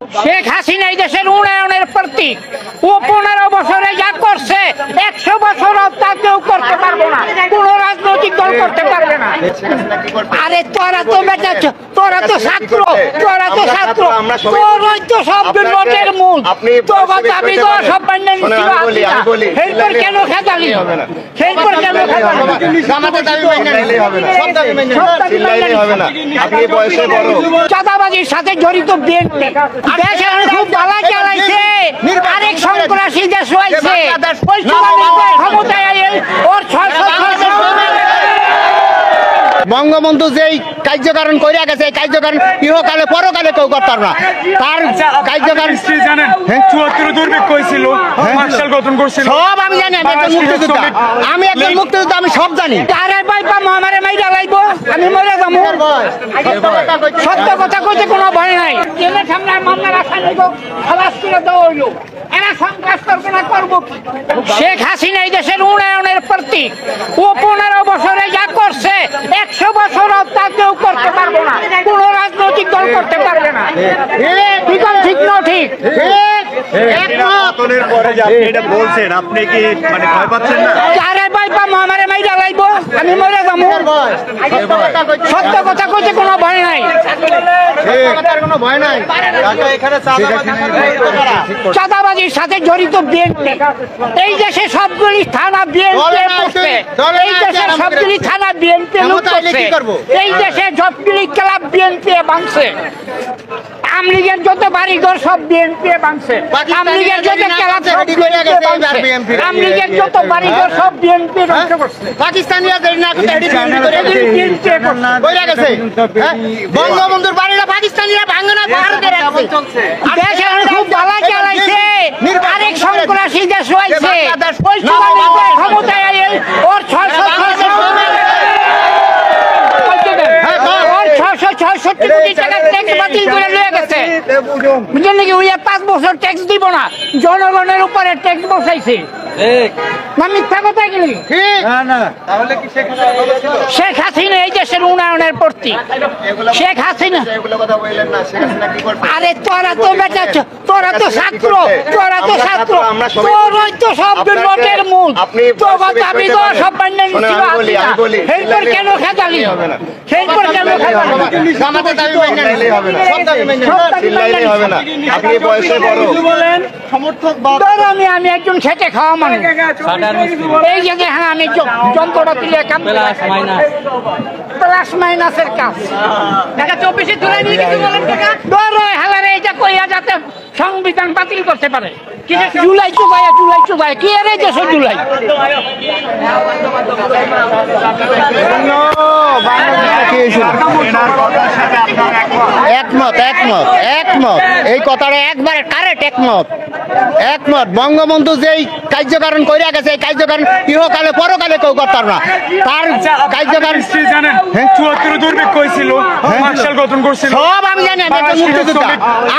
শেখ হাসিনা এই দেশের উন্নয়নের প্রতীক। ও 15 বছরে যা করছে 100 বছরও তা কেউ করতে পারবে না, কোন রাজনৈতিক দল করতে পারবে না। আরে তোরা তো বেটা, তোরা তো ছাত্র, তোরা তো ছাত্র, তোরাই তো সব নোটের মূল। তোরা দাবি তো সব মান্য নিছিল। এরপর কেন খেতালি হবে না? এরপর কেন খেতালি আমাদের দাবি মান্য নিলেই হবে না, সব দাবি মান্য নিলেই হবে না। আপনি বয়সে বড়, চাঁদাবাজির সাথে জড়িত বিএনপি দেশ খুব ভালো চালাইছে। আরেক সন্ত্রাসী দেশ হয়েছে, ওই ক্ষমতায় ওর 600 বঙ্গবন্ধু যেই কার্যকারণ করিয়া গেছে, এই কার্যকারণ ইহকালে পরকালে কেউ করতাম না। তার কার্যকারণ জানেন, ৭৪ দুর্ভিক্ষ হয়েছিল, মার্শাল গঠন করছিল, সব আমি জানি। আমি একজন মুক্তিযোদ্ধা, আমি একজন মুক্তিযোদ্ধা, আমি সব জানি। আরে ভাই পাবো আমারে মাইরা লাইবো, আমি মরে যাবো। সত্য কথা কইতে কোনো ভয় নাই। জেলের সামনে মামলার আসামি খালাস করে দেওয়া হইলো, এরা সন্ত্রাস করবে না করবো। শেখ হাসিনা এই দেশের উন্নয়নের প্রতীক। ও 15 বছরে যা করছে 100 বছরও তা কেউ করতে পারবে না, কোন রাজনৈতিক দল করতে পারবে না। ঠিক না? ঠিক। পতনের পরে যে আপনি এটা বলছেন, আপনি কি মানে ভয় পাচ্ছেন না? আরে ভাই পাবো আমারে মাইরা লাইবো, আমি মরে যাবো। সত্য কথা কইতে কোনো ভয় নাই। কোনো ভয় নাই। চাঁদাবাজির সাথে জড়িত বিএনপি এই দেশে সবগুলি থানা বিএনপি করছে, এই দেশের সবগুলি থানা বিএনপি করছে, এই দেশে সবগুলি ক্লাব বিএনপি ভাঙছে, আমলিগের যত বাড়িঘর সব বিএনপি ভাঙছে, আমলিগের যত ক্লাব সব বিএনপি, আমলিগের যত বাড়িঘর সব বিএনপি ধ্বংস করছে। পাকিস্তানিরা বঙ্গবন্ধুর বাড়িটা পাকিস্তানিরা ভাঙে না, ভারতে রাখছে। দেশ খুব ভালো চালাইছে। আরেক সন্ত্রাসী দেশ হয়েছে, ওই ক্ষমতায় ওর 666 কোটি টাকা ট্যাক্স বাতিল করে নিয়ে গেছে। বুঝলেন নাকি? ওই 5 বছর ট্যাক্স দিব না, জনগণের উপরে ট্যাক্স বসাইছে। না মিথ্যা কথা গেলি? শেখ হাসিনা এই দেশের উন্নয়নের প্রতীক। শেখ হাসিনা, আরে তোরা তো বেটা, তোরা তো ছাত্র, তোরা তো ছাত্র, তোরাই তো সব নোটের মূল। তোরা দাবি তো সব মান্য নিছিল। এরপর কেন খেতালি হবে না? এরপর কেন খেতালি আমাদের দাবি মান্য নিলেই হবে না, সব দাবি মান্য নিলেই হবে না। আপনি বয়সে বড়, সমর্থক আমি একজন খেটে খাওয়া মানুষ। এই যে হ্যাঁ, আমি যন্ত্রটা তুলে কাম প্লাস মাইনাসের কাজ। 24 তুলে নিয়ে কিছু বলেন ধরো হালারে এটা কইয়া যাতে সংবিধান বাতিল করতে পারে। জুলাই চুবাই কি আরে দেশ জুলাই একমত একমত একমত এই কথাটা একবারে কারেক্ট। একমত বঙ্গবন্ধু যেই কার্যকারণ করিয়া গেছে, এই কার্যকারণ ইহকালে পরকালে কেউ করতাম না। তার কার্যকারণ জানেন, ৭৪ দুর্ভিক্ষ হয়েছিল, মার্শাল গঠন করছিল, সব আমি জানি। আমি একজন মুক্তিযোদ্ধা,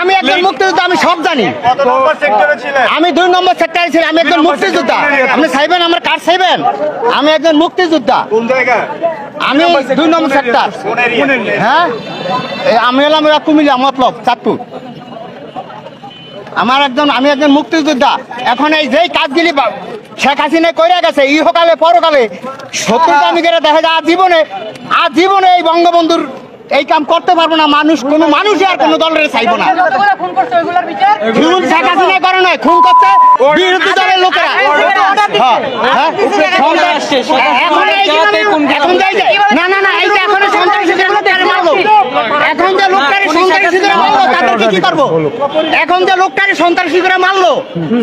আমি একজন মুক্তিযোদ্ধা, আমি সব জানি। আমি 2 নম্বর সেক্টরে ছিলাম, আমি একজন মুক্তিযোদ্ধা। আপনি চাইবেন আমার কার্ড চাইবেন? আমি একজন মুক্তিযোদ্ধা। কোন জায়গা? আমি 2 নম্বর সেক্টর। হ্যাঁ, আমি এলাম কুমিল্লা মতলব চাঁদপুর। আমি একজন মুক্তিযোদ্ধা। এখন এই যেই কাজগুলি শেখ হাসিনা কইরা গেছে, ইহকালে পরকালে শত্রুতা আমি করে দেখা যায় আর জীবনে এই বঙ্গবন্ধুর এই কাম করতে পারবো না। কোন মানুষই আর কোন দলের চাইবো না। খুন শেখ হাসিনা করে নয়, খুন করছে বিরোধী দলের লোকেরা। না এই যে এখন সন্ত্রাসীদের মারলো, এখন যে লোকটারে সন্ত্রাসীদের মারলো তাদেরকে কি করবো? এখন যে লোকটারে সন্ত্রাসীদের মারলো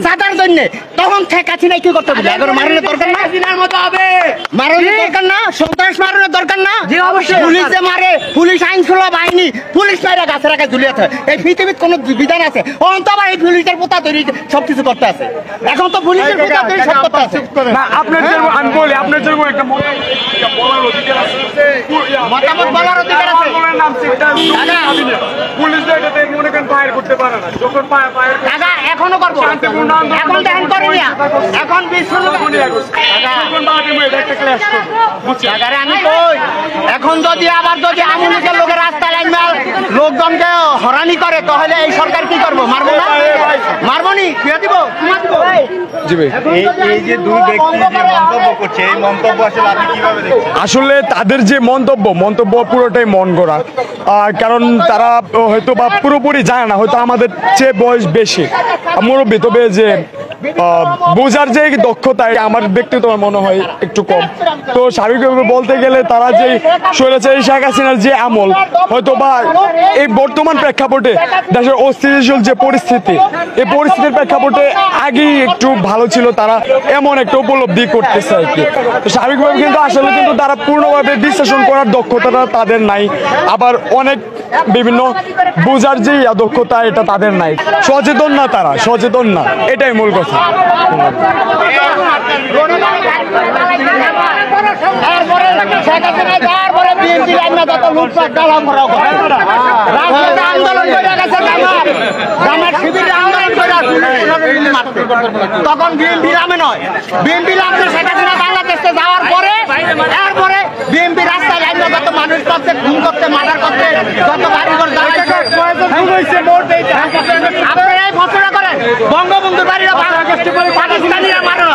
চাঁদার জন্য, তখন শেখ হাসিনা কি করতে হবে? এখন মারানোর দরকার না, মারানোর দরকার না, সন্ত্রাস মারানোর দরকার না। পুলিশ যে মারে, পুলিশ আইন শৃঙ্খলা বাহিনী, পুলিশ মাইরা গাছে রাখা ঝুলিয়েছে। এই পৃথিবীর কোন বিধান আছে? অন্ত আবার এই পুলিশের পোতা তৈরি সবকিছু করতে আছে। এখন তো পুলিশের পোতা তৈরি সব করতে আছে। আমি বলি আপনার জন্য একটা মতামত বলার অধিকার আছে। পুলিশ এটাতে মনে করেন ফায়ার করতে পারে না, যখন ফায়ার দাদা এখনো করবো, এখন দেখেন করিনি, এখন আমি কই এখন যদি আবার যদি আওয়ামী লীগের লোকের রাস্তায় লাইন লোকজনকে হরানি করে তাহলে এই সরকার কি করবো? মারবো না, মারবো নি, ফিরে দিব, জি ভাই, এই যে দুই ব্যক্তি যে মন্তব্য করছে, এই মন্তব্য আসলে আপনি কিভাবে দেখছেন? আসলে তাদের যে মন্তব্য পুরোটাই মন গড়া, কারণ তারা হয়তো বা পুরোপুরি জানে না, হয়তো আমাদের চেয়ে বয়স বেশি মুরব্বী, তবে যে বোঝার যে দক্ষতা আমার ব্যক্তিগত মনে হয় একটু কম। তো স্বাভাবিকভাবে বলতে গেলে তারা যে স্বৈরাচারী শেখ হাসিনার যে আমল, হয়তো বা এই বর্তমান প্রেক্ষাপটে দেশের অস্থিতিশীল যে পরিস্থিতি, এই পরিস্থিতির প্রেক্ষাপটে আগেই একটু ভালো ছিল, তারা এমন একটা উপলব্ধি করতেছে আর কি। তো স্বাভাবিকভাবে কিন্তু আসলে কিন্তু তারা পূর্ণভাবে বিশ্লেষণ করার দক্ষতাটা তাদের নাই, আবার অনেক বিভিন্ন বোঝার যে দক্ষতা এটা তাদের নাই, সচেতন না, তারা সচেতন না, এটাই মূল কথা। তখন বিএনপি নামে নয়, বিএনপি নামছে শেখ হাসিনা বাংলাদেশে যাওয়ার পরে, এরপরে বিএনপি রাস্তায় লাইনে যত মানুষ করতে, খুন করতে, মার্ডার করতে, যত বাড়িঘর আপনারা এই ঘোষণা করেন বঙ্গবন্ধুর বাড়িরা পাকিস্তানিরা মারো